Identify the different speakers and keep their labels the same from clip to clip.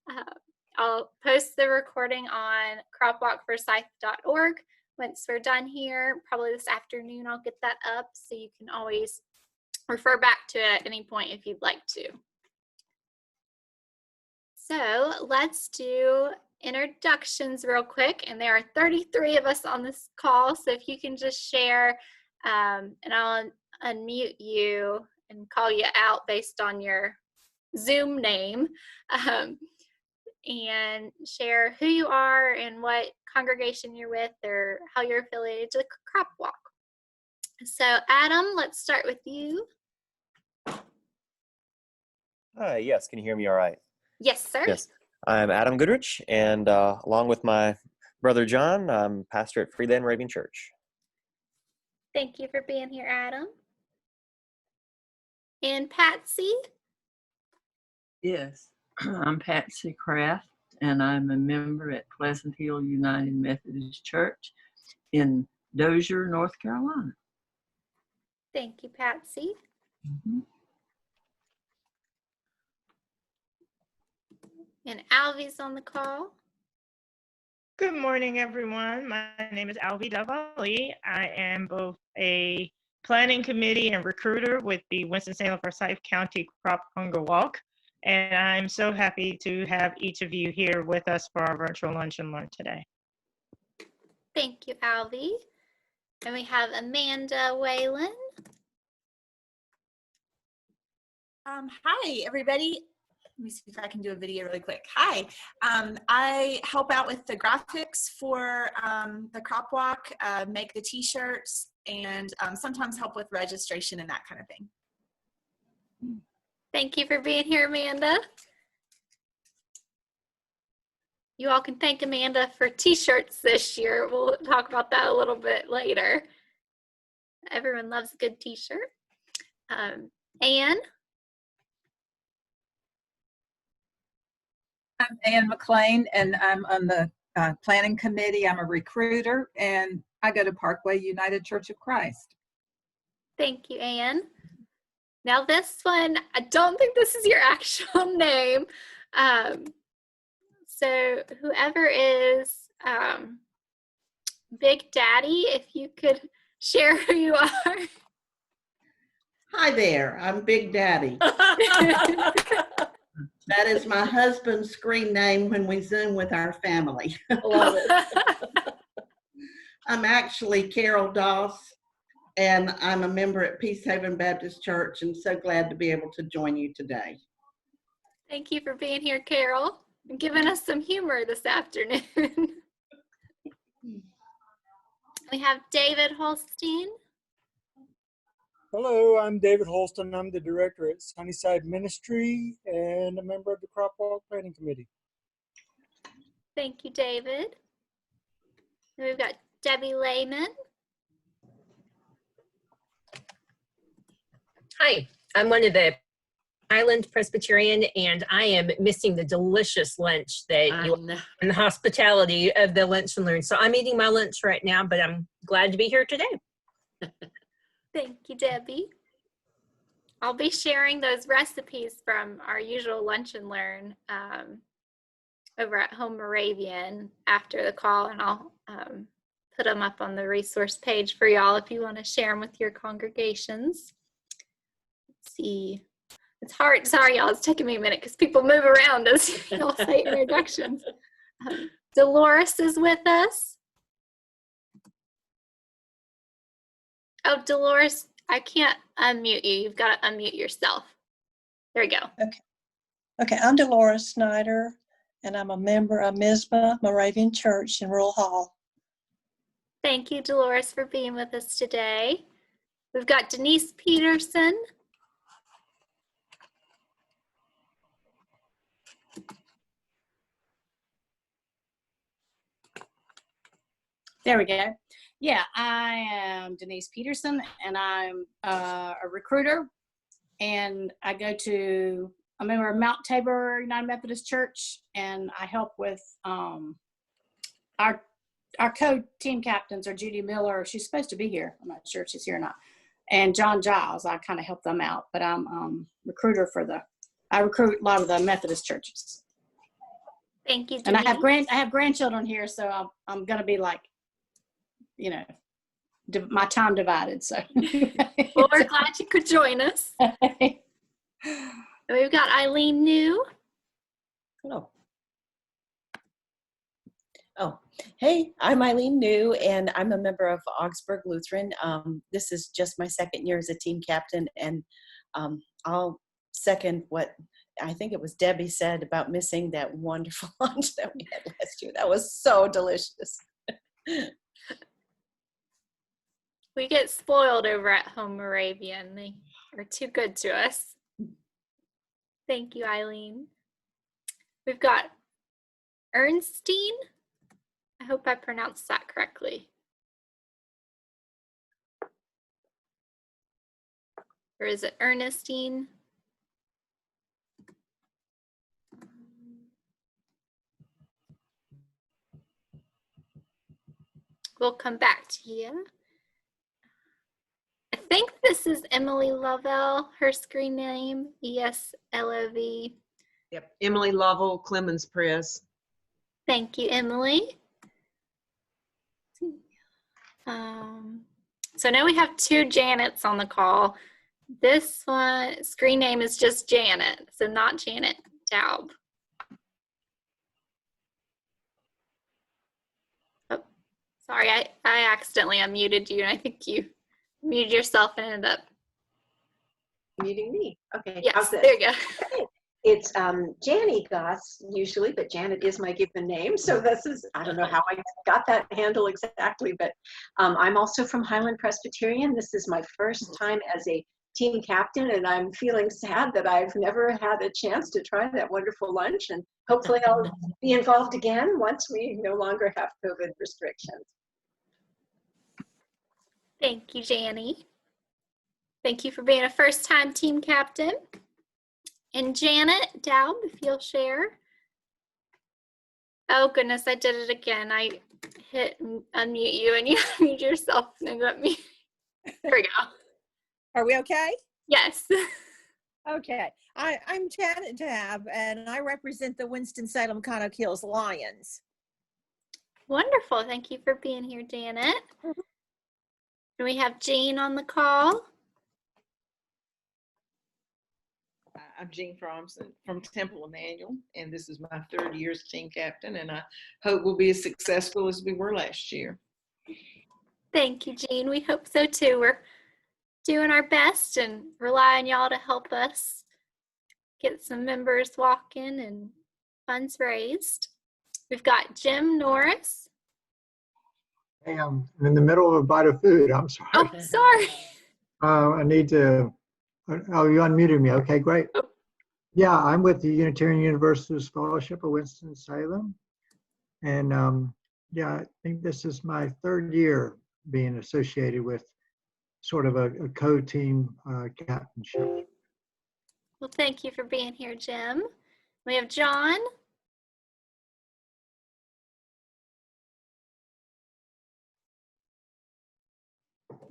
Speaker 1: Uh, I'll post the recording on cropwalkforsyth.org. Once we're done here, probably this afternoon, I'll get that up so you can always refer back to it at any point if you'd like to. So let's do introductions real quick. And there are 33 of us on this call. So if you can just share, and I'll unmute you and call you out based on your Zoom name, and share who you are and what congregation you're with or how you're affiliated to the Crop Walk. So Adam, let's start with you.
Speaker 2: Yes, can you hear me all right?
Speaker 1: Yes, sir.
Speaker 2: Yes, I'm Adam Goodrich, and along with my brother John, I'm pastor at Freeland Moravian Church.
Speaker 1: Thank you for being here, Adam. And Patsy?
Speaker 3: Yes, I'm Patsy Kraft, and I'm a member at Pleasant Hill United Methodist Church in Dozier, North Carolina.
Speaker 1: Thank you, Patsy.
Speaker 3: Mm-hmm.
Speaker 1: And Alvy's on the call.
Speaker 4: Good morning, everyone. My name is Alvy Davali. I am both a planning committee and recruiter with the Winston-Salem Forsyth County Crop Hunger Walk. And I'm so happy to have each of you here with us for our virtual lunch and learn today.
Speaker 1: Thank you, Alvy. And we have Amanda Whalen.
Speaker 5: Hi, everybody. Let me see if I can do a video really quick. Hi, I help out with the graphics for the Crop Walk, make the t-shirts, and sometimes help with registration and that kind of thing.
Speaker 1: Thank you for being here, Amanda. You all can thank Amanda for t-shirts this year. We'll talk about that a little bit later. Everyone loves a good t-shirt. Anne?
Speaker 6: I'm Ann McLean, and I'm on the planning committee. I'm a recruiter, and I go to Parkway United Church of Christ.
Speaker 1: Thank you, Anne. Now this one, I don't think this is your actual name. So whoever is Big Daddy, if you could share who you are.
Speaker 7: Hi there, I'm Big Daddy. That is my husband's screen name when we Zoom with our family.
Speaker 1: Love it.
Speaker 7: I'm actually Carol Doss, and I'm a member at Peace Haven Baptist Church, and so glad to be able to join you today.
Speaker 1: Thank you for being here, Carol, and giving us some humor this afternoon. We have David Holstein.
Speaker 8: Hello, I'm David Holston. I'm the director at Sunnyside Ministry and a member of the Crop Walk Planning Committee.
Speaker 1: Thank you, David. And we've got Debbie Lehman.
Speaker 9: Hi, I'm one of the Island Presbyterian, and I am missing the delicious lunch that you and the hospitality of the Lunch and Learn. So I'm eating my lunch right now, but I'm glad to be here today.
Speaker 1: Thank you, Debbie. I'll be sharing those recipes from our usual Lunch and Learn over at Home Moravian after the call, and I'll put them up on the resource page for y'all if you want to share them with your congregations. Let's see. It's hard. Sorry, y'all. It's taking me a minute because people move around as y'all say introductions. Dolores is with us. Oh, Dolores, I can't unmute you. You've got to unmute yourself. There we go.
Speaker 10: Okay, I'm Dolores Snyder, and I'm a member of Mizpah Moravian Church in Rural Hall.
Speaker 1: Thank you, Dolores, for being with us today. We've got Denise Peterson.
Speaker 11: There we go. Yeah, I am Denise Peterson, and I'm a recruiter, and I'm a member of Mount Tabor United Methodist Church, and I help with our co-team captains are Judy Miller. She's supposed to be here. I'm not sure if she's here or not. And John Giles. I kind of help them out, but I'm recruiter I recruit a lot of the Methodist churches.
Speaker 1: Thank you,
Speaker 11: And I have
Speaker 1: Denise.
Speaker 11: grandchildren here, so I'm gonna be like, you know, my time divided. So
Speaker 1: Well, we're glad you could join us. And we've got Eileen New.
Speaker 12: Hello. Oh, hey, I'm Eileen New, and I'm a member of Augsburg Lutheran. This is just my second year as a team captain, and I'll second what I think it was Debbie said about missing that wonderful lunch that we had last year. That was so delicious.
Speaker 1: We get spoiled over at Home Moravian. They are too good to us. Thank you, Eileen. We've got Ernstine. I hope I pronounced that correctly. Or is it Ernestine? We'll come back to you. I think this is Emily Lovell, her screen name, ESLOV.
Speaker 13: Yep, Emily Lovell, Clemens Press.
Speaker 1: Thank you, Emily. So now we have two Janets on the call. This one, screen name is just Janet, so not Janet Daub. Oh, sorry, I accidentally unmuted you, and I think you muted yourself and ended up
Speaker 14: muting me. Okay.
Speaker 1: Yes, there you go.
Speaker 14: Okay. It's Janie Goss usually, but Janet is my given name. So this is, I don't know how I got that handle exactly, but I'm also from Highland Presbyterian. This is my first time as a team captain, and I'm feeling sad that I've never had a chance to try that wonderful lunch, and hopefully I'll be involved again once we no longer have COVID restrictions.
Speaker 1: Thank you, Janie. Thank you for being a first-time team captain. And Janet Daub, if you'll share. Oh goodness, I did it again. I hit unmute you and you unmute yourself and ended up muting. There we go.
Speaker 15: Are we okay?
Speaker 1: Yes.
Speaker 15: Okay. I'm Janet Daub, and I represent the Winston-Salem Conoco Hills Lions.
Speaker 1: Wonderful. Thank you for being here, Janet. And we have Jean on the call.
Speaker 13: I'm Jean Fromson from Temple Emmanuel, and this is my third year as team captain, and I hope we'll be as successful as we were last year.
Speaker 1: Thank you, Jean. We hope so too. We're doing our best and rely on y'all to help us get some members walking and funds raised. We've got Jim Norris.
Speaker 16: Hey, I'm in the middle of a bite of food. I'm sorry.
Speaker 1: Oh, sorry.
Speaker 16: I need to, oh, you unmuted me. Okay, great. Yeah, I'm with the Unitarian Universalist Fellowship of Winston-Salem. And yeah, I think this is my third year being associated with sort of a co-team captainship.
Speaker 1: Well, thank you for being here, Jim. We have John.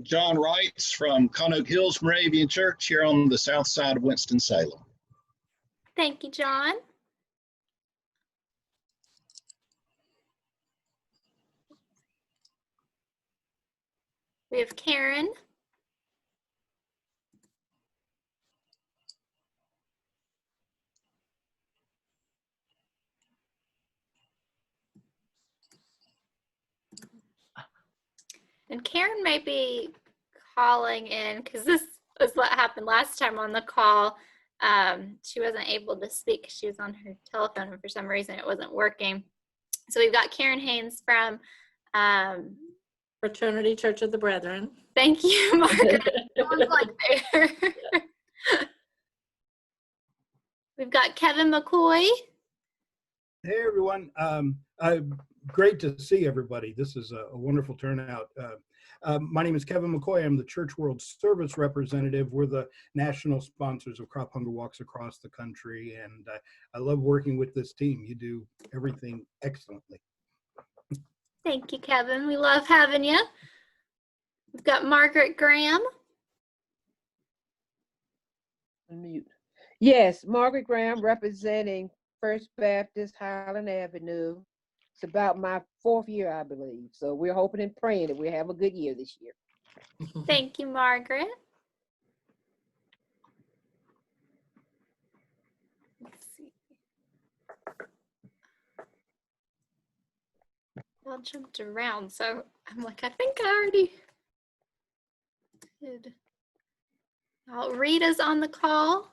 Speaker 17: John Wrights from Conoco Hills Moravian Church here on the south side of Winston-Salem.
Speaker 1: Thank you, John. We have Karen. And Karen may be calling in because this was what happened last time on the call. She wasn't able to speak because she was on her telephone and for some reason it wasn't working. So we've got Karen Haynes from
Speaker 18: Fraternity Church of the Brethren.
Speaker 1: Thank you, Margaret. No one's like there. We've got Kevin McCoy.
Speaker 19: Hey everyone, great to see everybody. This is a wonderful turnout. My name is Kevin McCoy. I'm the Church World Service representative. We're the national sponsors of Crop Hunger Walks across the country, and I love working with this team. You do everything excellently.
Speaker 1: Thank you, Kevin. We love having you. We've got Margaret Graham.
Speaker 20: Unmute. Yes, Margaret Graham representing
Speaker 18: First Baptist, Highland Avenue. It's about my 4th year, I believe. So we're hoping and praying that we have a good year this year.
Speaker 1: Thank you, Margaret. Let's see. Well, jumped around, so I'm like, I think I already did. Rita's on the call.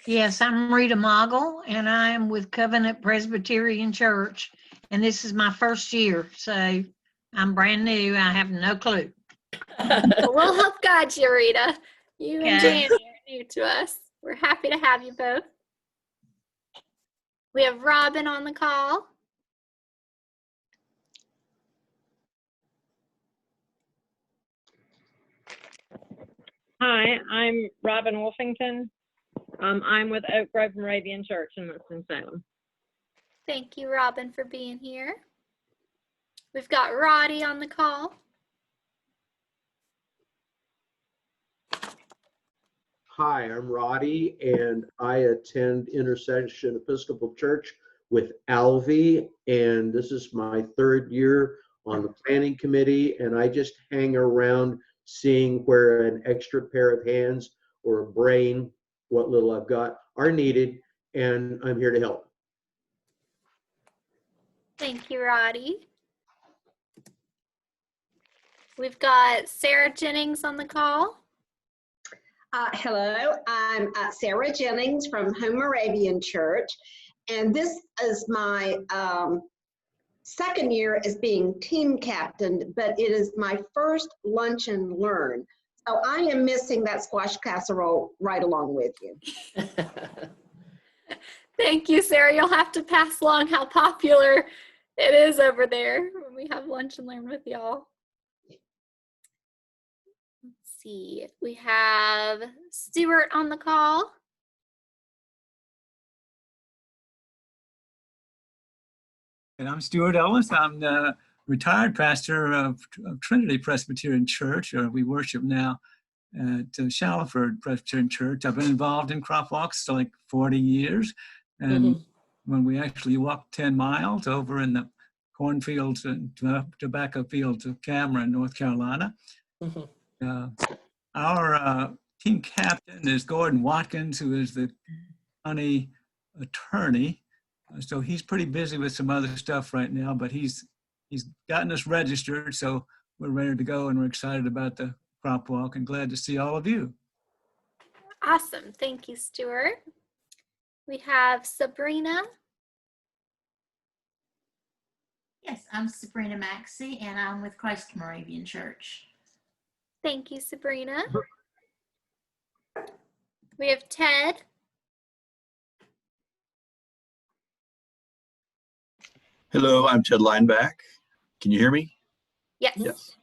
Speaker 20: Yes, I'm Rita Moggle, and I am with Covenant Presbyterian Church, and this is my first year, so I'm brand new. I have no clue.
Speaker 1: We'll help guide you, Rita. You and
Speaker 20: Okay.
Speaker 1: Janie are new to us. We're happy to have you both. We have Robin on the call.
Speaker 21: Hi, I'm Robin Wolfington. I'm with Oak Grove Moravian Church in Winston-Salem.
Speaker 1: Thank you, Robin, for being here. We've got Roddy on the call.
Speaker 22: Hi, I'm Roddy, and I attend Intersection Episcopal Church with Alvy, and this is my 3rd year on the planning committee, and I just hang around seeing where an extra pair of hands or a brain, what little I've got, are needed, and I'm here to help.
Speaker 1: Thank you, Roddy. We've got Sarah Jennings on the call.
Speaker 23: Hello, I'm Sarah Jennings from Home Moravian Church, and this is my 2nd year as being team captain, but it is my first lunch and learn. So I am missing that squash casserole right along with you.
Speaker 1: Thank you, Sarah. You'll have to pass along how popular it is over there when we have lunch and learn with y'all. Let's see. We have Stuart on the call.
Speaker 24: And I'm Stuart Ellis. I'm the retired pastor of Trinity Presbyterian Church, or we worship now at Shallowford Presbyterian Church. I've been involved in crop walks for like 40 years. And when we actually walked 10 miles over in the cornfields and tobacco fields of Cameron, North Carolina. Our team captain is Gordon Watkins, who is the county attorney. So he's pretty busy with some other stuff right now, but he's gotten us registered, so we're ready to go, and we're excited about the crop walk and glad to see all of you.
Speaker 1: Awesome. Thank you, Stuart. We have Sabrina.
Speaker 25: Yes, I'm Sabrina Maxey, and I'm with Christ Moravian Church.
Speaker 1: Thank you, Sabrina. We have Ted.
Speaker 26: Hello, I'm Ted Lineback. Can you hear me?
Speaker 1: Yes.
Speaker 26: Yes.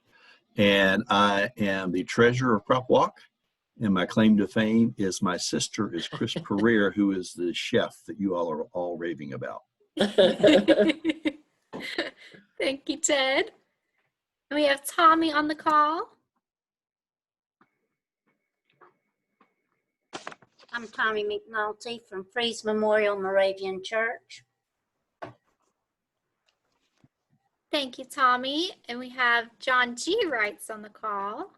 Speaker 26: And I am the treasurer of Crop Walk. And my claim to fame is my sister is Chris Pereira, who is the chef that you all are all raving about.
Speaker 1: Thank you, Ted. And we have Tommy on the call.
Speaker 27: I'm Tommy McNulty from Freeze Memorial Moravian Church.
Speaker 1: Thank you, Tommy. And we have John G. Wrights on the call.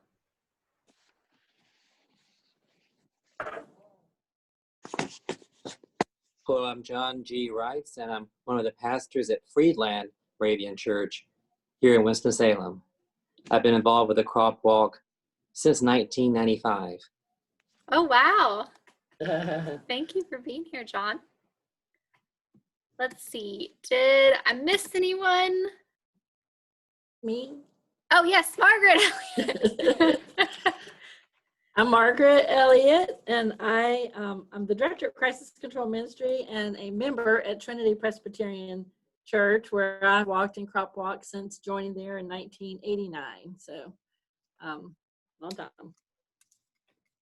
Speaker 28: Hello, I'm John G. Wrights, and I'm one of the pastors at Freeland Moravian Church here in Winston-Salem. I've been involved with the crop walk since 1995.
Speaker 1: Oh, wow. Thank you for being here, John. Let's see. Did I miss anyone?
Speaker 29: Me?
Speaker 1: Oh, yes, Margaret.
Speaker 29: I'm Margaret Elliott, and I'm the director of Crisis Control Ministry and a member at Trinity Presbyterian Church, where I've walked in crop walk since joining there in 1989. So, long time.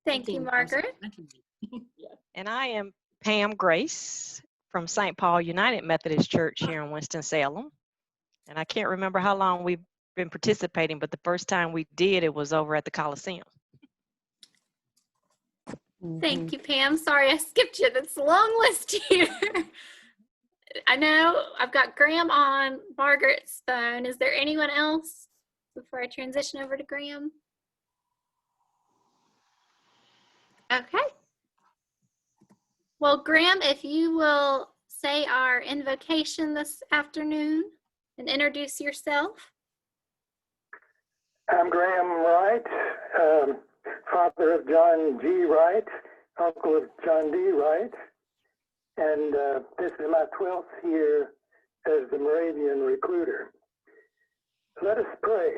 Speaker 1: Thank you, Margaret.
Speaker 29: Yeah.
Speaker 30: And I am Pam Grace from St. Paul United Methodist Church here in Winston-Salem. And I can't remember how long we've been participating, but the first time we did, it was over at the Coliseum.
Speaker 1: Thank you, Pam. Sorry I skipped you. That's a long list here. I know I've got Graham on Margaret's phone. Is there anyone else before I transition over to Graham? Okay. Well, Graham, if you will say our invocation this afternoon and introduce yourself.
Speaker 2: I'm Graham Wright, father of John G. Wright, uncle of John D. Wright, and this is my 12th year as the Moravian recruiter. Let us pray.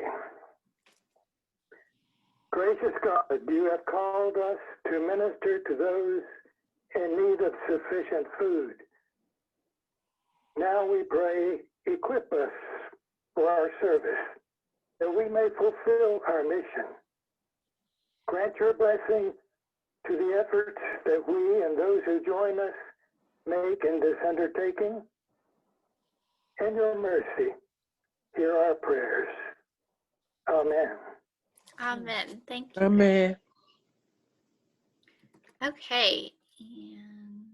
Speaker 2: Gracious God, you have called us to minister to those in need of sufficient food. Now we pray, equip us for our service, that we may fulfill our mission. Grant your blessing to the efforts that we and those who join us make in this undertaking. In your mercy, hear our prayers. Amen.
Speaker 1: Amen. Thank you.
Speaker 18: Amen.
Speaker 1: Okay, and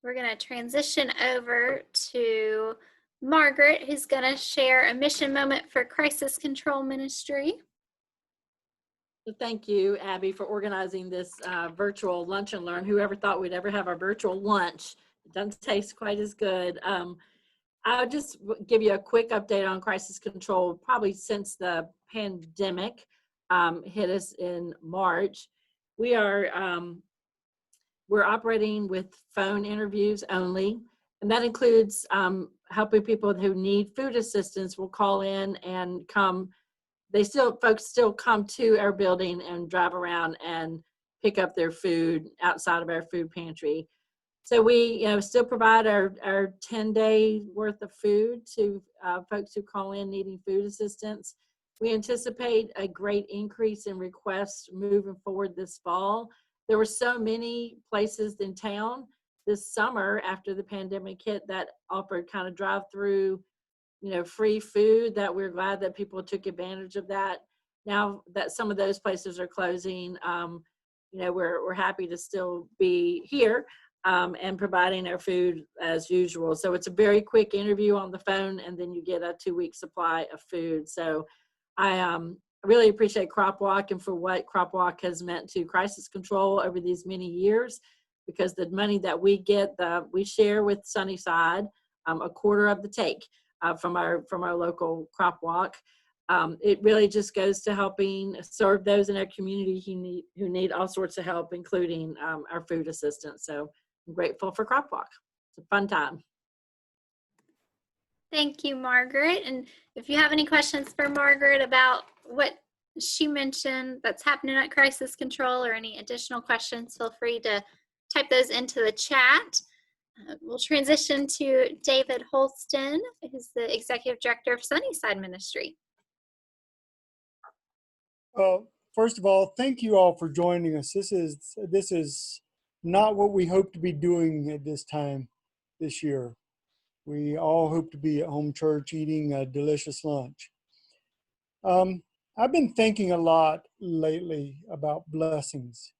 Speaker 1: we're going to transition over to Margaret, who's going to share a mission moment for Crisis Control Ministry.
Speaker 29: Thank you, Abby, for organizing this virtual lunch and learn. Whoever thought we'd ever have our virtual lunch? It doesn't taste quite as good. I'll just give you a quick update on crisis control. Probably since the pandemic hit us in March, we're operating with phone interviews only, and that includes helping people who need food assistance will call in and come. Folks still come to our building and drive around and pick up their food outside of our food pantry. So we still provide our 10-day worth of food to folks who call in needing food assistance. We anticipate a great increase in requests moving forward this fall. There were so many places in town this summer after the pandemic hit that offered kind of drive-through, free food, that we're glad that people took advantage of that. Now that some of those places are closing, we're happy to still be here and providing our food as usual. So it's a very quick interview on the phone, and then you get a 2-week supply of food. So I really appreciate Crop Walk and for what Crop Walk has meant to crisis control over these many years, because the money that we get, we share with Sunnyside, a quarter of the take from our local Crop Walk. It really just goes to helping serve those in our community who need all sorts of help, including our food assistance. So I'm grateful for Crop Walk. It's a fun time.
Speaker 1: Thank you, Margaret. And if you have any questions for Margaret about what she mentioned that's happening at Crisis Control, or any additional questions, feel free to type those into the chat. We'll transition to David Holston, who's the Executive Director of Sunnyside Ministry.
Speaker 3: First of all, thank you all for joining us. This is not what we hope to be doing at this time this year. We all hope to be at home church eating a delicious lunch. I've been thinking a lot lately about blessings.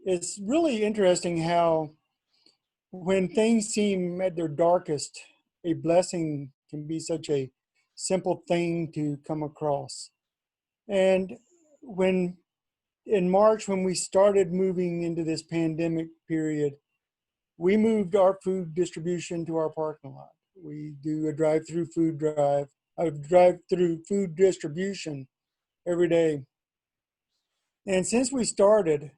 Speaker 3: It's really interesting how when things seem at their darkest, a blessing can be such a simple thing to come across. And in March, when we started moving into this pandemic period, we moved our food distribution to our parking lot. We do a drive-through food distribution every day. And since we started,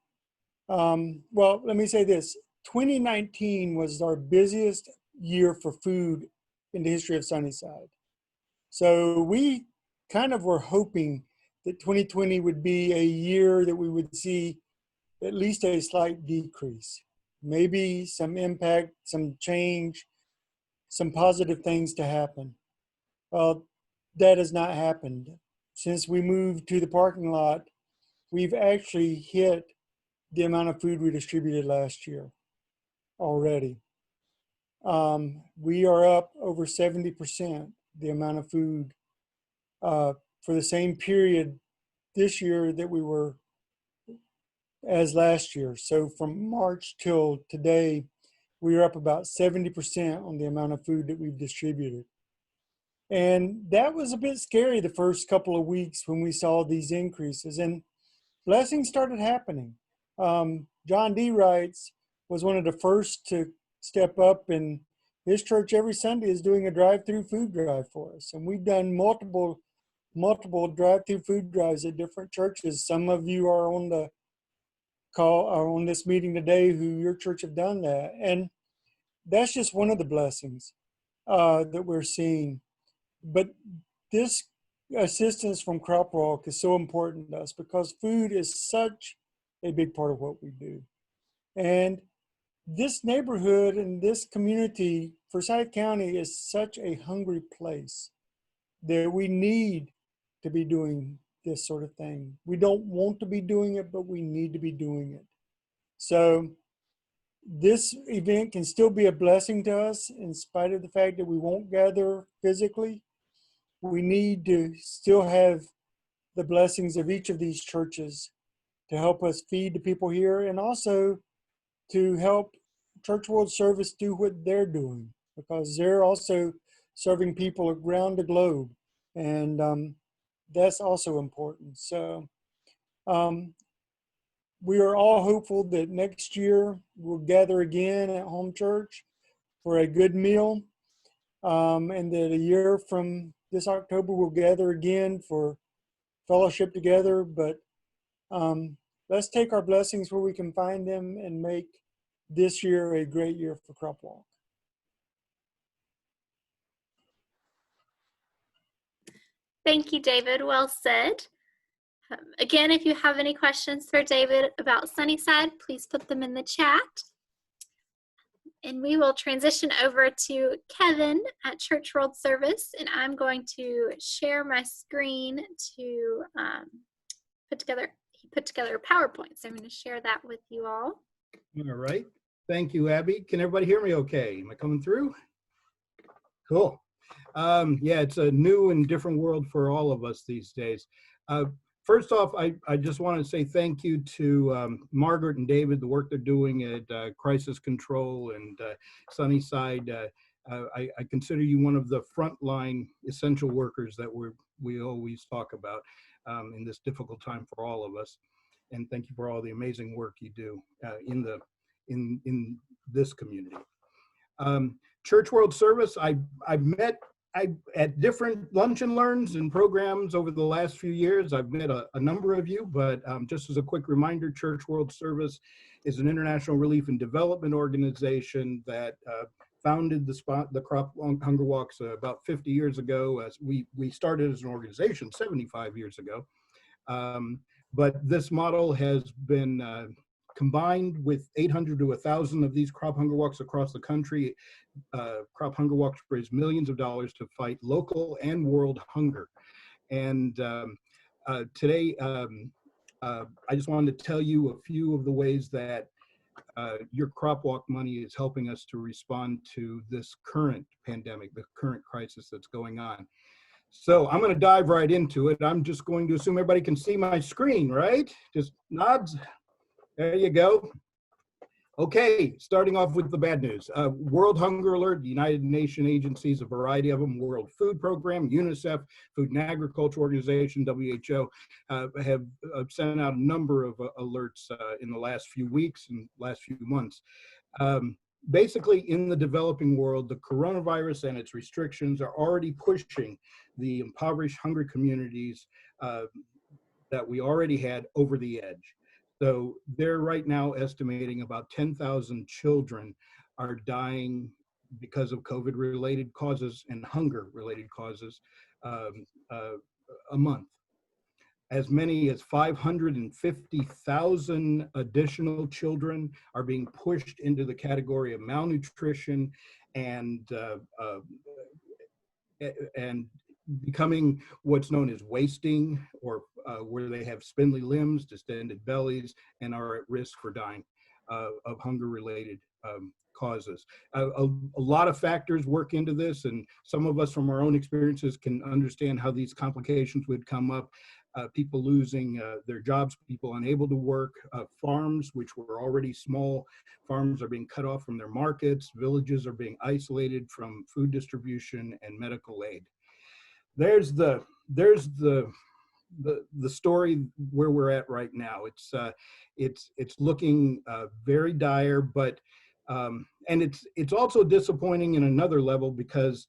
Speaker 3: well, let me say this, 2019 was our busiest year for food in the history of Sunnyside. So we kind of were hoping that 2020 would be a year that we would see at least a slight decrease, maybe some impact, some change, some positive things to happen. Well, that has not happened. Since we moved to the parking lot, we've actually hit the amount of food we distributed last year already. We are up over 70% the amount of food for the same period this year that we were as last year. So from March till today, we are up about 70% on the amount of food that we've distributed. And that was a bit scary the first couple of weeks when we saw these increases, and blessings started happening. John D. Wrights was one of the first to step up, and his church every Sunday is doing a drive-through food drive for us. And we've done multiple drive-through food drives at different churches. Some of you are on the call, are on this meeting today, who your church have done that. And that's just one of the blessings that we're seeing. But this assistance from Crop Walk is so important to us because food is such a big part of what we do. And this neighborhood and this community, Forsyth County, is such a hungry place that we need to be doing this sort of thing. We don't want to be doing it, but we need to be doing it. So this event can still be a blessing to us in spite of the fact that we won't gather physically. We need to still have the blessings of each of these churches to help us feed the people here, and also to help Church World Service do what they're doing, because they're also serving people around the globe, and that's also important. So we are all hopeful that next year we'll gather again at home church for a good meal, and that a year from this October we'll gather again for fellowship together. But let's take our blessings where we can find them and make this year a great year for Crop Walk.
Speaker 1: Thank you, David. Well said. Again, if you have any questions for David about Sunnyside, please put them in the chat. And we will transition over to Kevin at Church World Service, and I'm going to share my screen to he put together a PowerPoint, so I'm going to share that with you all.
Speaker 19: All right. Thank you, Abby. Can everybody hear me okay? Am I coming through? Cool. Yeah, it's a new and different world for all of us these days. First off, I just want to say thank you to Margaret and David, the work they're doing at Crisis Control and Sunnyside. I consider you one of the frontline essential workers that we always talk about in this difficult time for all of us. And thank you for all the amazing work you do in this community. Church World Service, I've met at different lunch and learns and programs over the last few years. I've met a number of you, but just as a quick reminder, Church World Service is an international relief and development organization that founded the Crop Hunger Walks about 50 years ago. As we started as an organization 75 years ago. But this model has been combined with 800 to 1,000 of these Crop Hunger Walks across the country. Crop Hunger Walks raise millions of dollars to fight local and world hunger. And today, I just wanted to tell you a few of the ways that your Crop Walk money is helping us to respond to this current pandemic, the current crisis that's going on. So I'm going to dive right into it. I'm just going to assume everybody can see my screen, right? Just nods. There you go. Okay, starting off with the bad news. World Hunger Alert, the United Nations agencies, a variety of them, World Food Program, UNICEF, Food and Agriculture Organization, WHO, have sent out a number of alerts in the last few weeks and last few months. Basically, in the developing world, the coronavirus and its restrictions are already pushing the impoverished, hungry communities that we already had over the edge. So they're right now estimating about 10,000 children are dying because of COVID-related causes and hunger-related causes a month. As many as 550,000 additional children are being pushed into the category of malnutrition and becoming what's known as wasting, or where they have spindly limbs, distended bellies, and are at risk for dying of hunger-related causes. A lot of factors work into this, and some of us from our own experiences can understand how these complications would come up. People losing their jobs, people unable to work, farms, which were already small, farms are being cut off from their markets, villages are being isolated from food distribution and medical aid. There's the story where we're at right now. It's looking very dire, but and it's also disappointing in another level because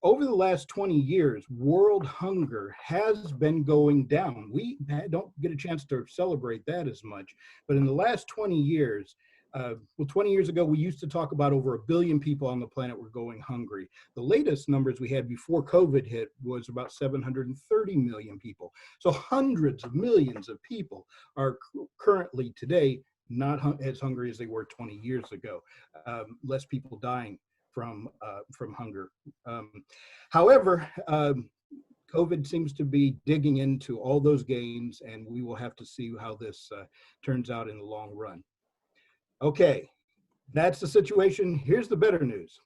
Speaker 19: over the last 20 years, world hunger has been going down. We don't get a chance to celebrate that as much, but in the last 20 years, well, 20 years ago, we used to talk about over 1 billion people on the planet were going hungry. The latest numbers we had before COVID hit was about 730 million people. So hundreds of millions of people are currently today not as hungry as they were 20 years ago. Less people dying from hunger. However, COVID seems to be digging into all those gains, and we will have to see how this turns out in the long run. Okay, that's the situation. Here's the better news.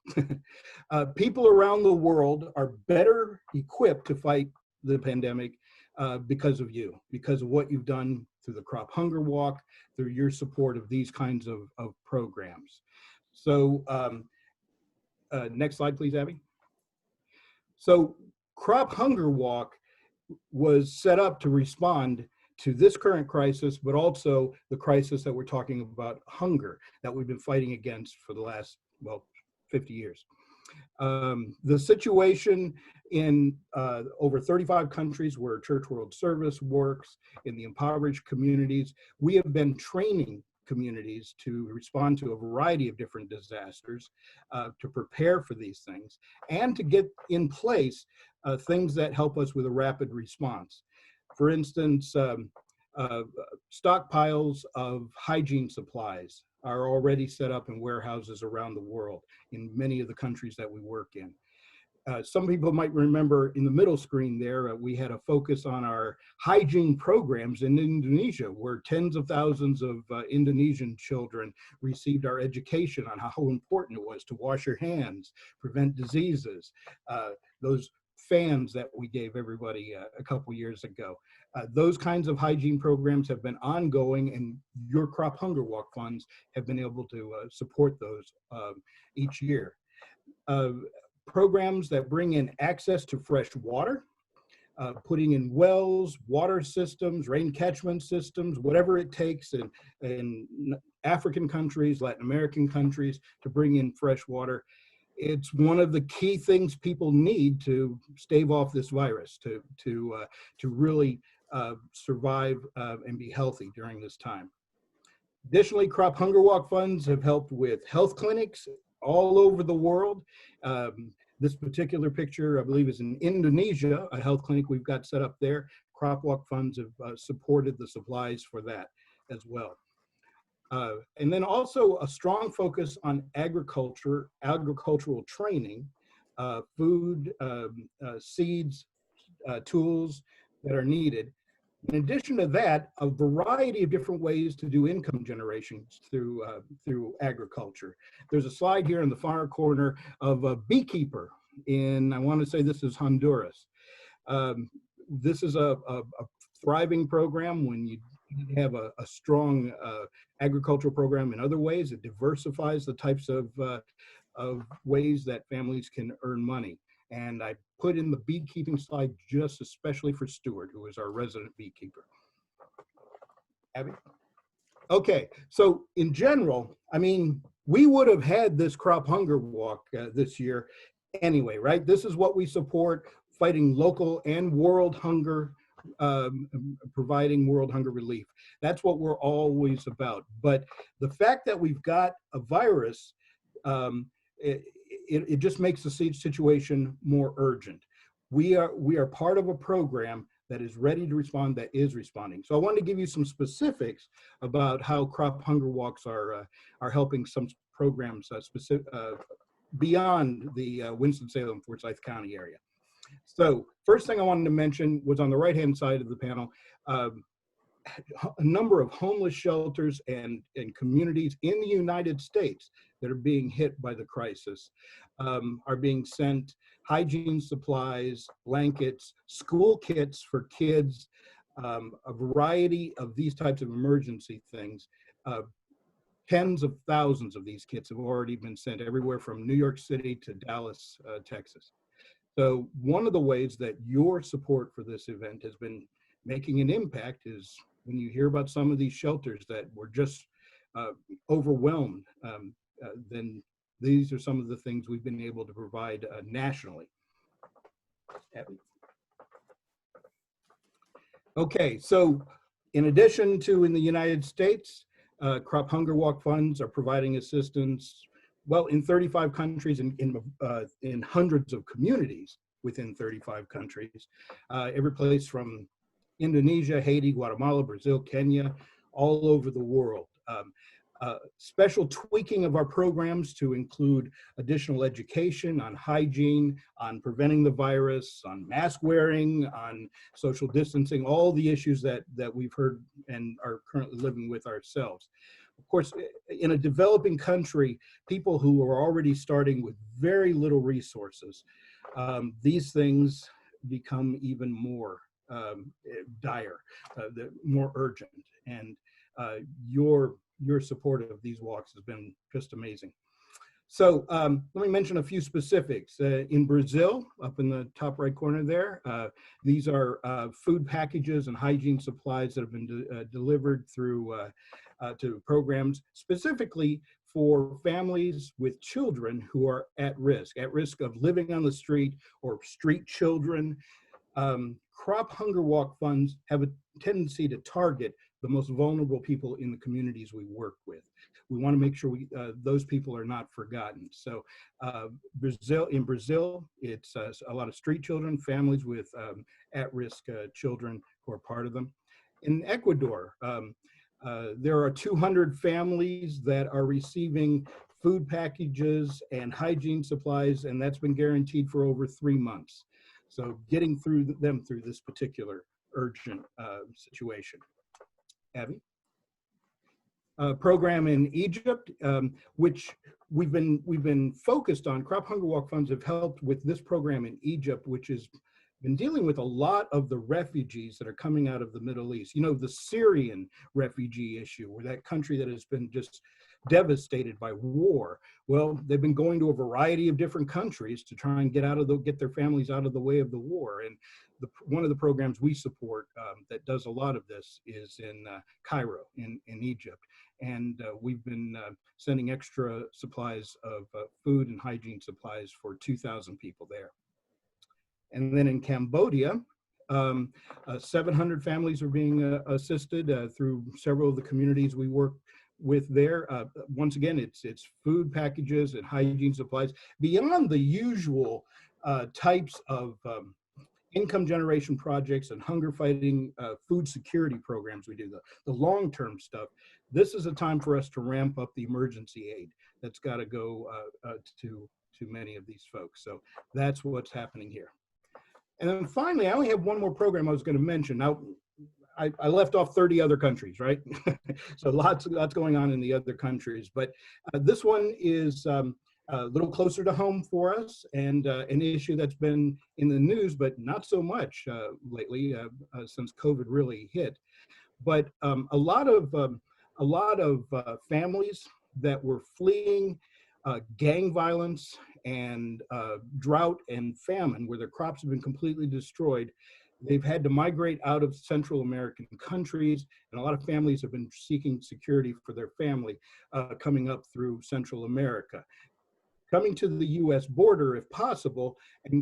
Speaker 19: People around the world are better equipped to fight the pandemic because of you, because of what you've done through the Crop Hunger Walk, through your support of these kinds of programs. So next slide, please, Abby. So Crop Hunger Walk was set up to respond to this current crisis, but also the crisis that we're talking about, hunger, that we've been fighting against for the last, well, 50 years. The situation in over 35 countries where Church World Service works, in the impoverished communities, we have been training communities to respond to a variety of different disasters, to prepare for these things, and to get in place things that help us with a rapid response. For instance, stockpiles of hygiene supplies are already set up in warehouses around the world in many of the countries that we work in. Some people might remember in the middle screen there, we had a focus on our hygiene programs in Indonesia, where tens of thousands of Indonesian children received our education on how important it was to wash your hands, prevent diseases. Those fans that we gave everybody a couple years ago. Those kinds of hygiene programs have been ongoing, and your Crop Hunger Walk funds have been able to support those each year. Programs that bring in access to fresh water, putting in wells, water systems, rain catchment systems, whatever it takes in African countries, Latin American countries to bring in fresh water. It's one of the key things people need to stave off this virus, to really survive and be healthy during this time. Additionally, Crop Hunger Walk funds have helped with health clinics all over the world. This particular picture, I believe, is in Indonesia, a health clinic we've got set up there. Crop Walk funds have supported the supplies for that as well. And then also a strong focus on agricultural training, food, seeds, tools that are needed. In addition to that, a variety of different ways to do income generation through agriculture. There's a slide here in the far corner of a beekeeper in, I want to say this is Honduras. This is a thriving program when you have a strong agricultural program in other ways. It diversifies the types of ways that families can earn money. And I put in the beekeeping slide just especially for Stuart, who is our resident beekeeper. Abby? Okay, so in general, I mean, we would have had this Crop Hunger Walk this year anyway, right? This is what we support, fighting local and world hunger, providing world hunger relief. That's what we're always about. But the fact that we've got a virus, it just makes the situation more urgent. We are part of a program that is ready to respond, that is responding. So I wanted to give you some specifics about how Crop Hunger Walks are helping some programs beyond the Winston-Salem, Forsyth County area. So first thing I wanted to mention was on the right-hand side of the panel, a number of homeless shelters and communities in the United States that are being hit by the crisis are being sent hygiene supplies, blankets, school kits for kids, a variety of these types of emergency things. Tens of thousands of these kits have already been sent everywhere from New York City to Dallas, Texas. So one of the ways that your support for this event has been making an impact is when you hear about some of these shelters that were just overwhelmed, then these are some of the things we've been able to provide nationally. Abby. Okay, so in addition to in the United States, Crop Hunger Walk funds are providing assistance, well, in 35 countries, in hundreds of communities within 35 countries, every place from Indonesia, Haiti, Guatemala, Brazil, Kenya, all over the world. Special tweaking of our programs to include additional education on hygiene, on preventing the virus, on mask wearing, on social distancing, all the issues that we've heard and are currently living with ourselves. Of course, in a developing country, people who are already starting with very little resources, these things become even more dire, more urgent, and your support of these walks has been just amazing. So let me mention a few specifics. In Brazil, up in the top right corner there, these are food packages and hygiene supplies that have been delivered through to programs specifically for families with children who are at risk of living on the street or street children. Crop Hunger Walk funds have a tendency to target the most vulnerable people in the communities we work with. We want to make sure those people are not forgotten. So in Brazil, it's a lot of street children, families with at-risk children who are part of them. In Ecuador, there are 200 families that are receiving food packages and hygiene supplies, and that's been guaranteed for over 3 months. So getting through them through this particular urgent situation. Abby? Program in Egypt, which we've been focused on. Crop Hunger Walk funds have helped with this program in Egypt, which has been dealing with a lot of the refugees that are coming out of the Middle East. You know, the Syrian refugee issue, where that country that has been just devastated by war. Well, they've been going to a variety of different countries to try and get their families out of the way of the war. And one of the programs we support that does a lot of this is in Cairo, in Egypt. And we've been sending extra supplies of food and hygiene supplies for 2,000 people there. And then in Cambodia, 700 families are being assisted through several of the communities we work with there. Once again, it's food packages and hygiene supplies beyond the usual types of income generation projects and hunger fighting food security programs we do, the long-term stuff. This is a time for us to ramp up the emergency aid that's got to go to many of these folks. So that's what's happening here. And then finally, I only have one more program I was going to mention. Now, I left off 30 other countries, right? So lots going on in the other countries. But this one is a little closer to home for us, and an issue that's been in the news, but not so much lately since COVID really hit. But a lot of families that were fleeing gang violence and drought and famine, where their crops have been completely destroyed. They've had to migrate out of Central American countries, and a lot of families have been seeking security for their family coming up through Central America, coming to the U.S. border if possible, and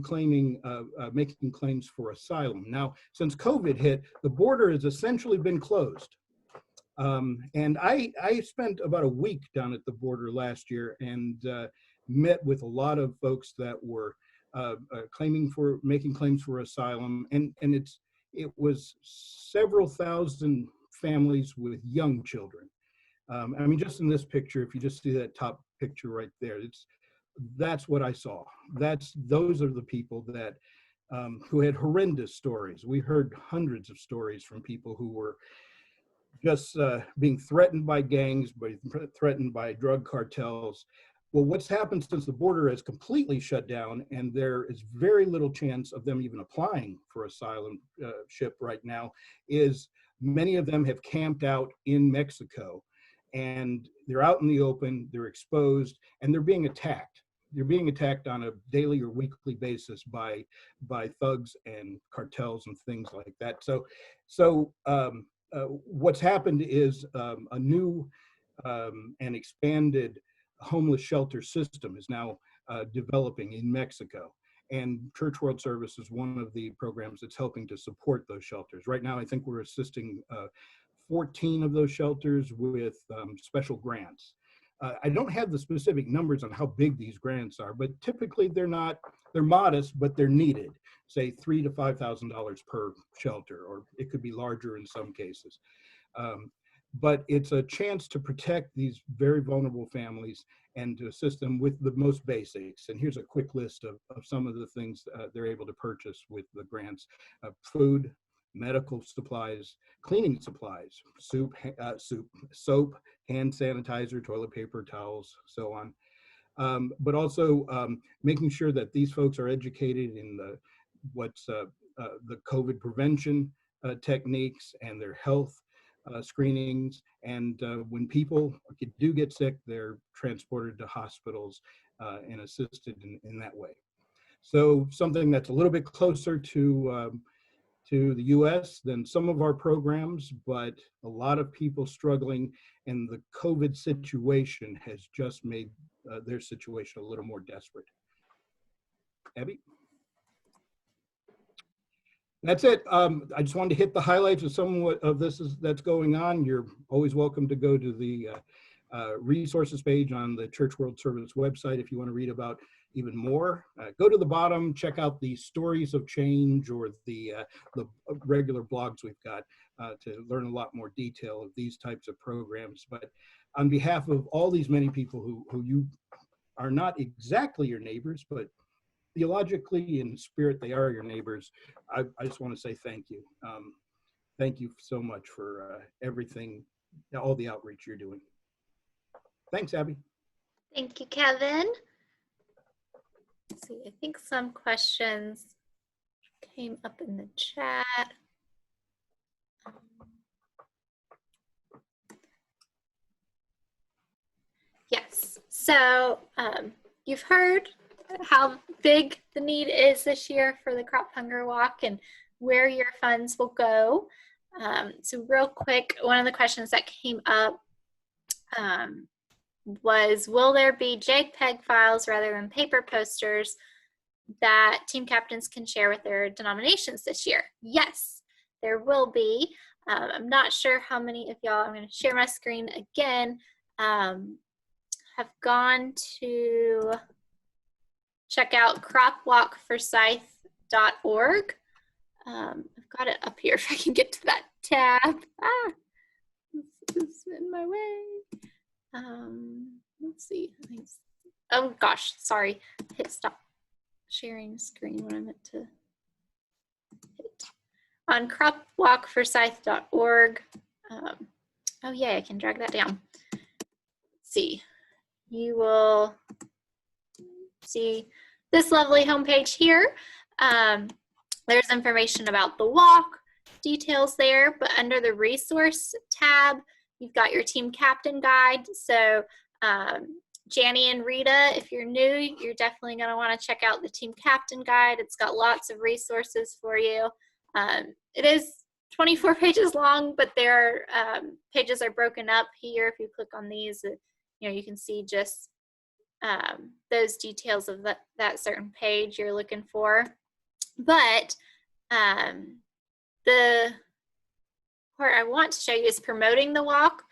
Speaker 19: making claims for asylum. Now, since COVID hit, the border has essentially been closed. And I spent about a week down at the border last year and met with a lot of folks that were making claims for asylum, and it was several thousand families with young children. I mean, just in this picture, if you just see that top picture right there, that's what I saw. Those are the people that who had horrendous stories. We heard hundreds of stories from people who were just being threatened by gangs, threatened by drug cartels. Well, what's happened since the border has completely shut down and there is very little chance of them even applying for asylum ship right now is many of them have camped out in Mexico, and they're out in the open, they're exposed, and they're being attacked. They're being attacked on a daily or weekly basis by thugs and cartels and things like that. So what's happened is a new and expanded homeless shelter system is now developing in Mexico. And Church World Service is one of the programs that's helping to support those shelters. Right now, I think we're assisting 14 of those shelters with special grants. I don't have the specific numbers on how big these grants are, but typically they're modest, but they're needed. Say $3,000 to $5,000 per shelter, or it could be larger in some cases. But it's a chance to protect these very vulnerable families and to assist them with the most basics. And here's a quick list of some of the things they're able to purchase with the grants: food, medical supplies, cleaning supplies, soap, hand sanitizer, toilet paper, towels, so on. But also making sure that these folks are educated in the COVID prevention techniques and their health screenings. And when people do get sick, they're transported to hospitals and assisted in that way. So something that's a little bit closer to the US than some of our programs, but a lot of people struggling, and the COVID situation has just made their situation a little more desperate. Abby? That's it. I just wanted to hit the highlights of some of this that's going on. You're always welcome to go to the resources page on the Church World Service website if you want to read about even more. Go to the bottom, check out the stories of change or the regular blogs we've got to learn a lot more detail of these types of programs. But on behalf of all these many people who you are not exactly your neighbors, but theologically in spirit they are your neighbors, I just want to say thank you. Thank you so much for everything, all the outreach you're doing. Thanks, Abby.
Speaker 1: Thank you, Kevin. Let's see, I think some questions came up in the chat. Yes, so you've heard how big the need is this year for the Crop Hunger Walk and where your funds will go. So real quick, one of the questions that came up was, will there be JPEG files rather than paper posters that team captains can share with their denominations this year? Yes, there will be. I'm not sure how many of y'all, I'm going to share my screen again, have gone to check out cropwalkforsyth.org. I've got it up here if I can get to that tab. This is in my way. Let's see. Oh gosh, sorry. Hit stop sharing screen when I meant to hit. On cropwalkforsyth.org. Oh yeah, I can drag that down. Let's see. You will see this lovely homepage here. There's information about the walk, details there, but under the resource tab, you've got your team captain guide. So Janny and Rita, if you're new, you're definitely going to want to check out the team captain guide. It's got lots of resources for you. It is 24 pages long, but their pages are broken up here. If you click on these, you can see just those details of that certain page you're looking for. But the part I want to show you is promoting the walk.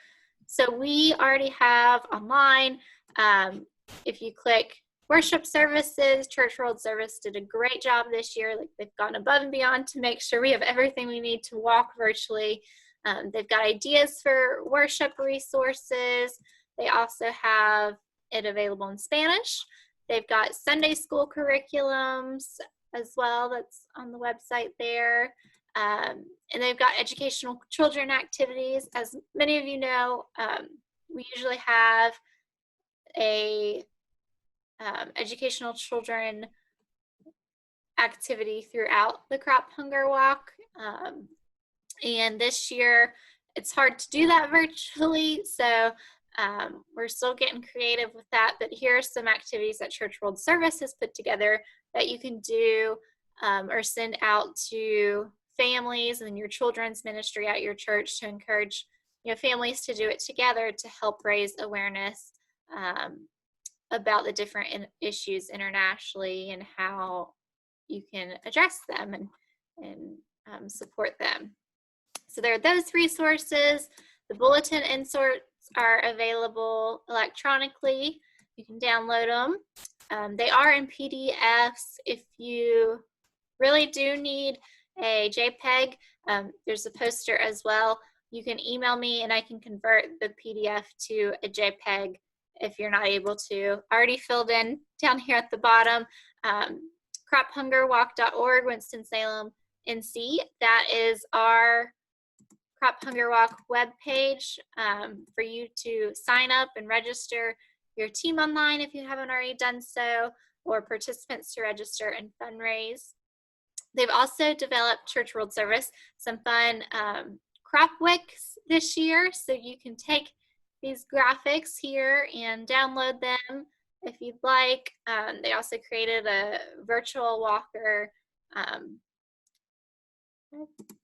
Speaker 1: So we already have online, if you click worship services, Church World Service did a great job this year. Like, they've gone above and beyond to make sure we have everything we need to walk virtually. They've got ideas for worship resources. They also have it available in Spanish. They've got Sunday school curriculums as well that's on the website there. And they've got educational children activities. As many of you know, we usually have a educational children activity throughout the Crop Hunger Walk. And this year, it's hard to do that virtually, so we're still getting creative with that. But here are some activities that Church World Service has put together that you can do or send out to families and your children's ministry at your church to encourage families to do it together to help raise awareness about the different issues internationally and how you can address them and support them. So there are those resources. The bulletin inserts are available electronically. You can download them. They are in PDFs. If you really do need a JPEG, there's a poster as well. You can email me and I can convert the PDF to a JPEG if you're not able to. Already filled in down here at the bottom, crophungerwalk.org, Winston-Salem, NC. That is our Crop Hunger Walk webpage for you to sign up and register your team online if you haven't already done so, or participants to register and fundraise. They've also developed, Church World Service, some fun crop wicks this year, so you can take these graphics here and download them if you'd like. They also created a virtual walker,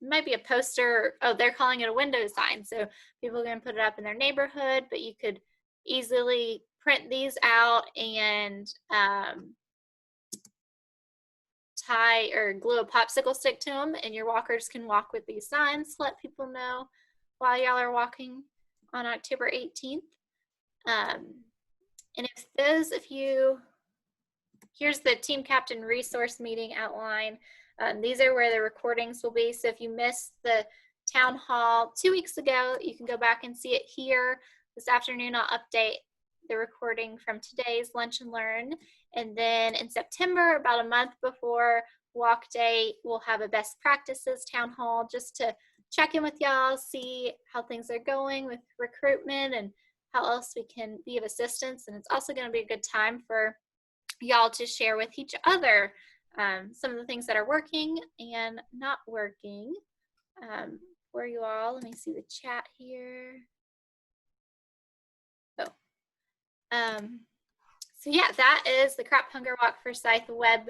Speaker 1: might be a poster. Oh, they're calling it a window sign, so people can put it up in their neighborhood, but you could easily print these out and tie or glue a popsicle stick to them, and your walkers can walk with these signs to let people know while y'all are walking on October 18th. And here's the team captain resource meeting outline. These are where the recordings will be. So if you missed the town hall 2 weeks ago, you can go back and see it here. This afternoon, I'll update the recording from today's Lunch and Learn. And then in September, about a month before Walk Day, we'll have a best practices town hall just to check in with y'all, see how things are going with recruitment and how else we can be of assistance. And it's also going to be a good time for y'all to share with each other some of the things that are working and not working for you all. Let me see the chat here. So yeah, that is the Crop Hunger Walk Forsyth web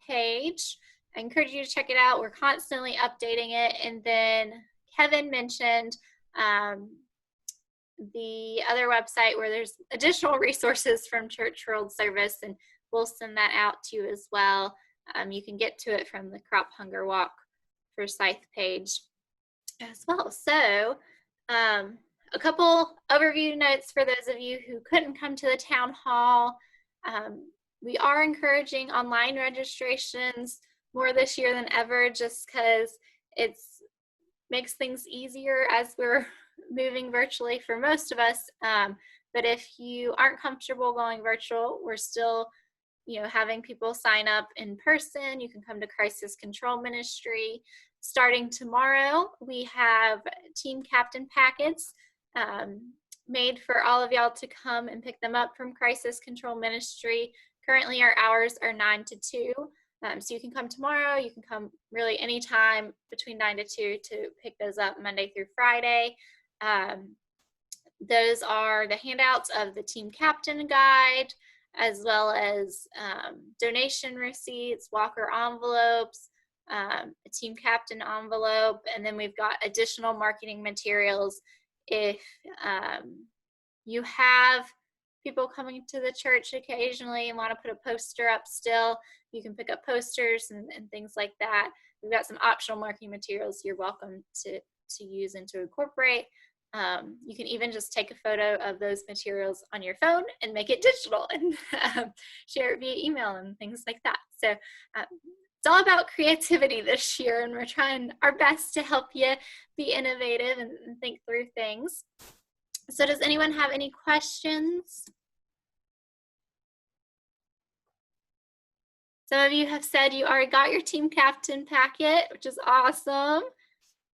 Speaker 1: page. I encourage you to check it out. We're constantly updating it. And then Kevin mentioned the other website where there's additional resources from Church World Service, and we'll send that out to you as well. You can get to it from the Crop Hunger Walk Forsyth page as well. So a couple overview notes for those of you who couldn't come to the town hall. We are encouraging online registrations more this year than ever, just because it makes things easier as we're moving virtually for most of us. But if you aren't comfortable going virtual, we're still having people sign up in person. You can come to Crisis Control Ministry. Starting tomorrow, we have team captain packets made for all of y'all to come and pick them up from Crisis Control Ministry. Currently, our hours are 9 to 2. So you can come tomorrow. You can come really anytime between 9 to 2 to pick those up Monday through Friday. Those are the handouts of the team captain guide, as well as donation receipts, walker envelopes, a team captain envelope, and then we've got additional marketing materials. If you have people coming to the church occasionally and want to put a poster up still, you can pick up posters and things like that. We've got some optional marketing materials you're welcome to use and to incorporate. You can even just take a photo of those materials on your phone and make it digital and share it via email and things like that. So it's all about creativity this year, and we're trying our best to help you be innovative and think through things. So does anyone have any questions? Some of you have said you already got your team captain packet, which is awesome.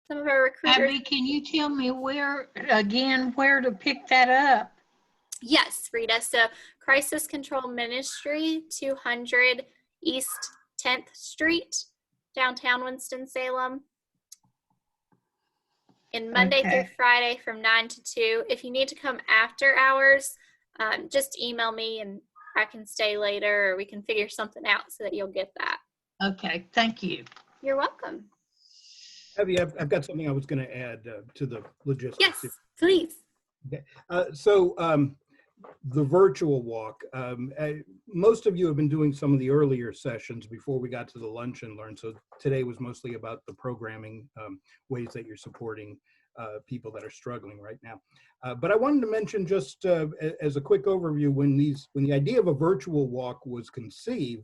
Speaker 1: Some of our recruiters.
Speaker 20: Abby, can you tell me where to pick that up?
Speaker 1: Yes, Rita. So Crisis Control Ministry, 200 East 10th Street, downtown Winston-Salem. And Monday through Friday from 9 to 2. If you need to come after hours, just email me and I can stay later, or we can figure something out so that you'll get that.
Speaker 20: Okay, thank you.
Speaker 1: You're welcome.
Speaker 19: Abby, I've got something I was going to add to the logistics.
Speaker 1: Yes, please.
Speaker 19: Okay. The virtual walk, most of you have been doing some of the earlier sessions before we got to the lunch and learn. So today was mostly about the programming ways that you're supporting people that are struggling right now. But I wanted to mention just as a quick overview, when the idea of a virtual walk was conceived,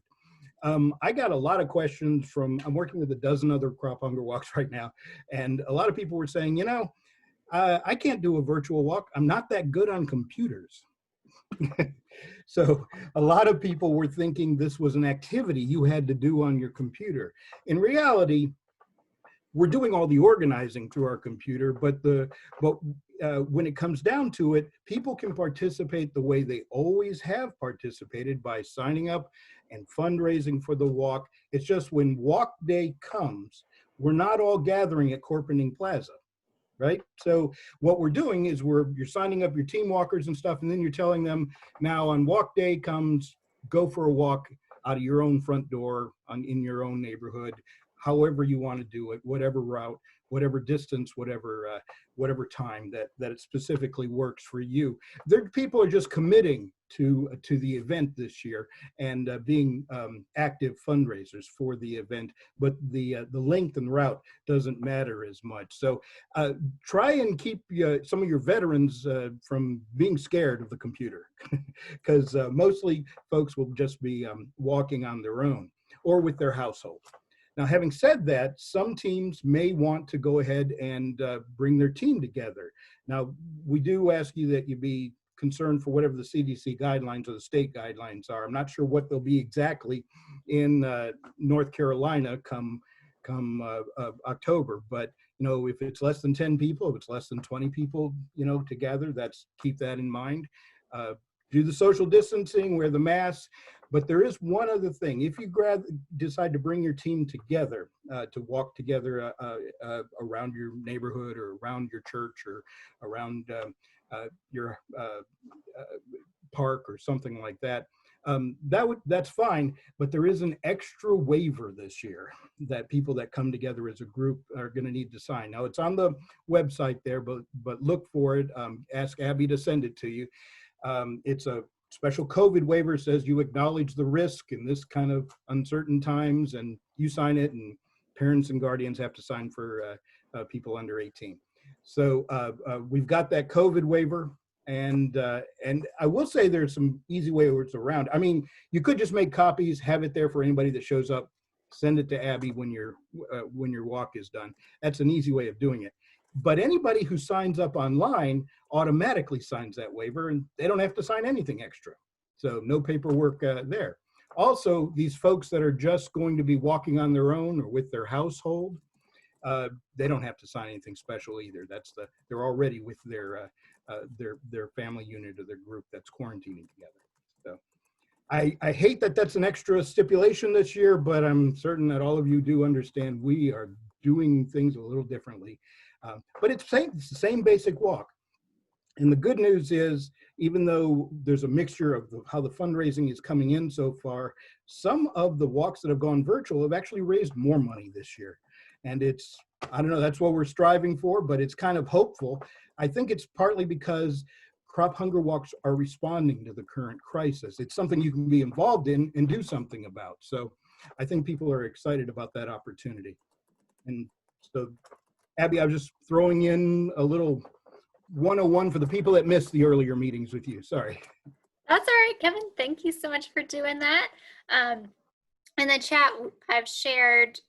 Speaker 19: I got a lot of questions from, I'm working with a dozen other crop hunger walks right now. And a lot of people were saying, you know, I can't do a virtual walk. I'm not that good on computers. So a lot of people were thinking this was an activity you had to do on your computer. In reality, we're doing all the organizing through our computer, but when it comes down to it, people can participate the way they always have participated, by signing up and fundraising for the walk. It's just when walk day comes, we're not all gathering at Corpening Plaza. Right? So what we're doing is you're signing up your team walkers and stuff, and then you're telling them, now on walk day comes, go for a walk out of your own front door in your own neighborhood, however you want to do it, whatever route, whatever distance, whatever time that it specifically works for you. People are just committing to the event this year and being active fundraisers for the event, but the length and route doesn't matter as much. So try and keep some of your veterans from being scared of the computer, because mostly folks will just be walking on their own or with their household. Now, having said that, some teams may want to go ahead and bring their team together. Now, we do ask you that you be concerned for whatever the CDC guidelines or the state guidelines are. I'm not sure what they'll be exactly in North Carolina come October, but you know, if it's less than 10 people, if it's less than 20 people, you know, together, keep that in mind. Do the social distancing, wear the mask. But there is one other thing. If you decide to bring your team together to walk together around your neighborhood or around your church or around your park or something like that, that's fine. But there is an extra waiver this year that people that come together as a group are going to need to sign. Now, it's on the website there, but look for it. Ask Abby to send it to you. It's a special COVID waiver, says you acknowledge the risk in this kind of uncertain times, and you sign it, and parents and guardians have to sign for people under 18. So we've got that COVID waiver, and I will say there's some easy waivers around. I mean, you could just make copies, have it there for anybody that shows up, send it to Abby when your walk is done. That's an easy way of doing it. But anybody who signs up online automatically signs that waiver, and they don't have to sign anything extra. So no paperwork there. Also, these folks that are just going to be walking on their own or with their household, they don't have to sign anything special either. They're already with their family unit or their group that's quarantining together. So I hate that that's an extra stipulation this year, but I'm certain that all of you do understand we are doing things a little differently. But it's the same basic walk. And the good news is, even though there's a mixture of how the fundraising is coming in so far, some of the walks that have gone virtual have actually raised more money this year. And I don't know, that's what we're striving for, but it's kind of hopeful. I think it's partly because crop hunger walks are responding to the current crisis. It's something you can be involved in and do something about. So I think people are excited about that opportunity. And so, Abby, I was just throwing in a little 101 for the people that missed the earlier meetings with you. Sorry.
Speaker 1: That's all right, Kevin. Thank you so much for doing that. In the chat, I've shared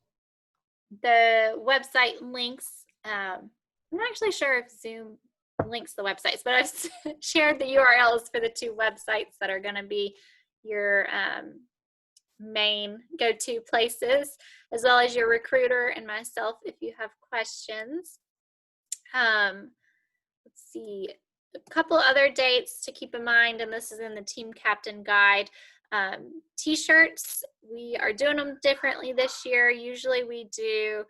Speaker 1: the website links. I'm not actually sure if Zoom links the websites, but I've shared the URLs for the two websites that are going to be your main go-to places, as well as your recruiter and myself if you have questions. Let's see, a couple other dates to keep in mind, and this is in the Team Captain Guide. T-shirts, we are doing them differently this year. Usually we do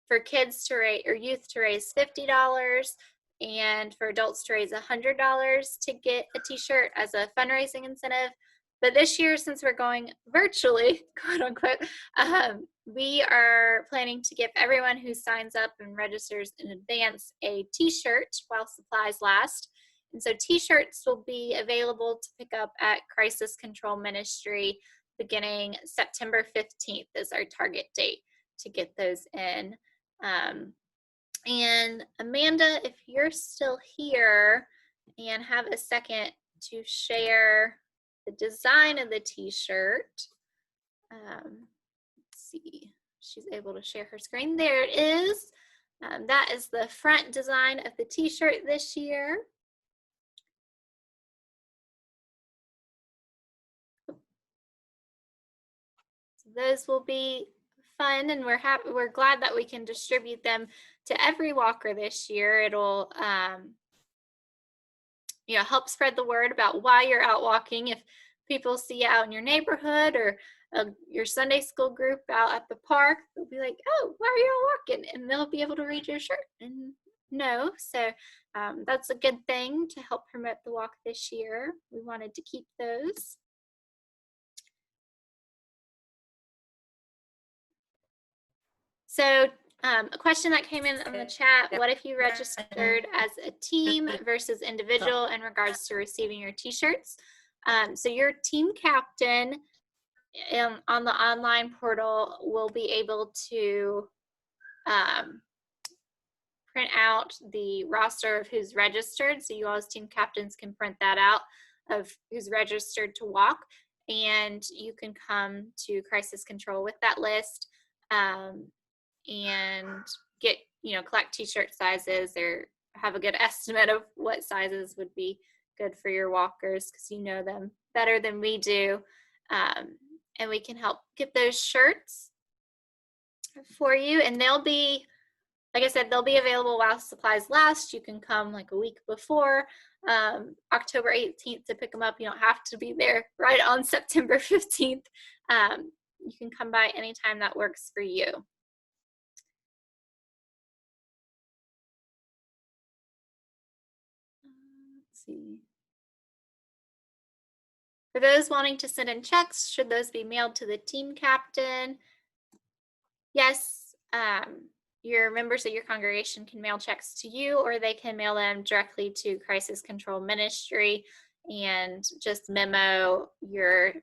Speaker 1: for kids to raise, or youth to raise $50, and for adults to raise $100 to get a t-shirt as a fundraising incentive. But this year, since we're going virtually, quote unquote, we are planning to give everyone who signs up and registers in advance a t-shirt while supplies last. And so t-shirts will be available to pick up at Crisis Control Ministry beginning September 15th is our target date to get those in. And Amanda, if you're still here and have a second to share the design of the t-shirt. Let's see, she's able to share her screen. There it is. That is the front design of the t-shirt this year. So those will be fun, and we're glad that we can distribute them to every walker this year. It'll help spread the word about why you're out walking. If people see you out in your neighborhood or your Sunday school group out at the park, they'll be like, oh, why are you out walking? And they'll be able to read your shirt and know. So that's a good thing to help promote the walk this year. We wanted to keep those. So a question that came in on the chat, what if you registered as a team versus individual in regards to receiving your t-shirts? So your team captain on the online portal will be able to print out the roster of who's registered. So you all as team captains can print that out of who's registered to walk, and you can come to Crisis Control with that list. And get, collect t-shirt sizes or have a good estimate of what sizes would be good for your walkers, because you know them better than we do. And we can help get those shirts for you. And they'll be, like I said, they'll be available while supplies last. You can come like a week before October 18th to pick them up. You don't have to be there right on September 15th. You can come by anytime that works for you. See. For those wanting to send in checks, should those be mailed to the team captain? Yes, your members of your congregation can mail checks to you, or they can mail them directly to Crisis Control Ministry and just memo your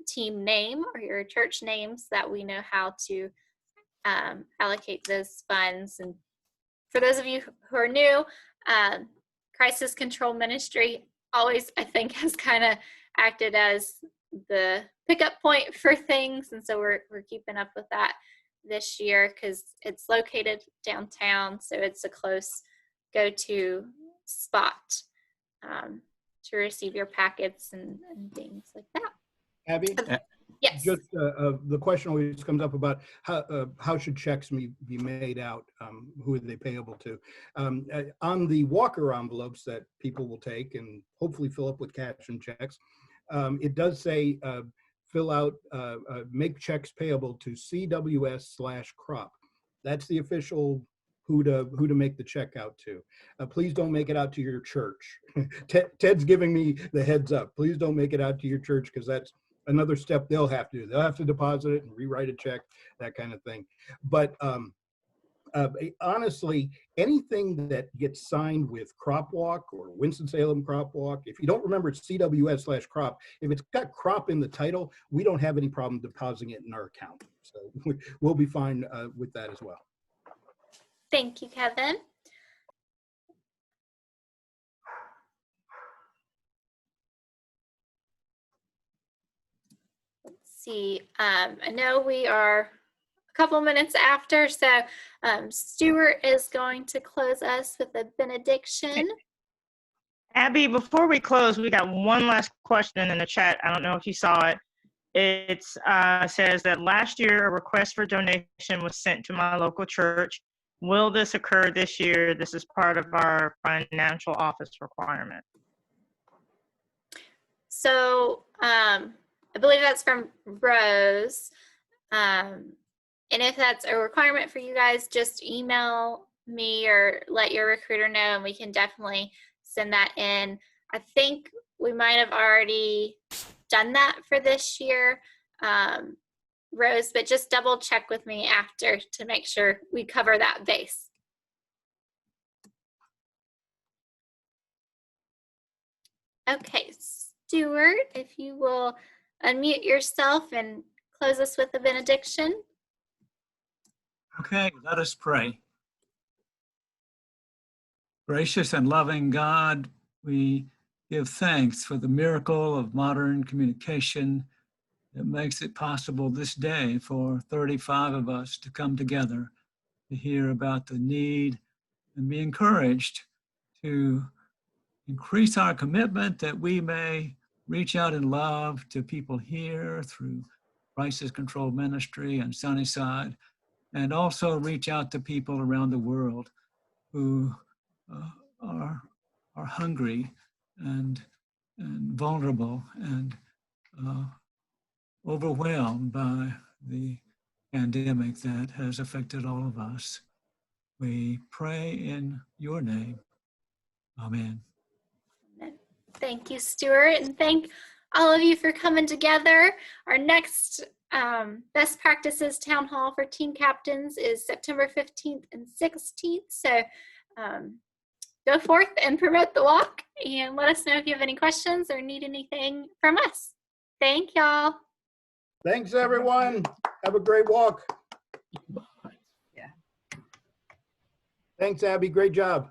Speaker 1: team name or your church names, that we know how to allocate those funds. And for those of you who are new, Crisis Control Ministry always, I think, has kind of acted as the pickup point for things, and so we're keeping up with that this year because it's located downtown, so it's a close go-to spot to receive your packets and things like that.
Speaker 19: Abby?
Speaker 1: Yes.
Speaker 19: Just the question always comes up about how should checks be made out? Who are they payable to? On the walker envelopes that people will take and hopefully fill up with cash and checks, it does say fill out, make checks payable to CWS/crop. That's the official who to make the check out to. Please don't make it out to your church. Ted's giving me the heads up. Please don't make it out to your church, because that's another step they'll have to do. They'll have to deposit it and rewrite a check, that kind of thing. But honestly, anything that gets signed with Crop Walk or Winston-Salem Crop Walk, if you don't remember, it's CWS/crop. If it's got crop in the title, we don't have any problem depositing it in our account. So we'll be fine with that as well.
Speaker 1: Thank you, Kevin. See, I know we are a couple minutes after, so Stuart is going to close us with a benediction.
Speaker 4: Abby, before we close, we got one last question in the chat. I don't know if you saw it. It says that last year a request for donation was sent to my local church. Will this occur this year? This is part of our financial office requirement.
Speaker 1: So I believe that's from Rose. And if that's a requirement for you guys, just email me or let your recruiter know, and we can definitely send that in. I think we might have already done that for this year, Rose, but just double check with me after to make sure we cover that base. Okay, Stuart, if you will unmute yourself and close us with a benediction.
Speaker 24: Okay, let us pray. Gracious and loving God, we give thanks for the miracle of modern communication that makes it possible this day for 35 of us to come together to hear about the need and be encouraged to increase our commitment that we may reach out in love to people here through crisis control ministry and Sunnyside, and also reach out to people around the world who are hungry and vulnerable and overwhelmed by the pandemic that has affected all of us. We pray in your name. Amen.
Speaker 1: Thank you, Stuart, and thank all of you for coming together. Our next Best Practices Town Hall for Team Captains is September 15th and 16th. So go forth and promote the walk, and let us know if you have any questions or need anything from us. Thank y'all.
Speaker 19: Thanks, everyone. Have a great walk.
Speaker 13: Yeah.
Speaker 19: Thanks, Abby. Great job.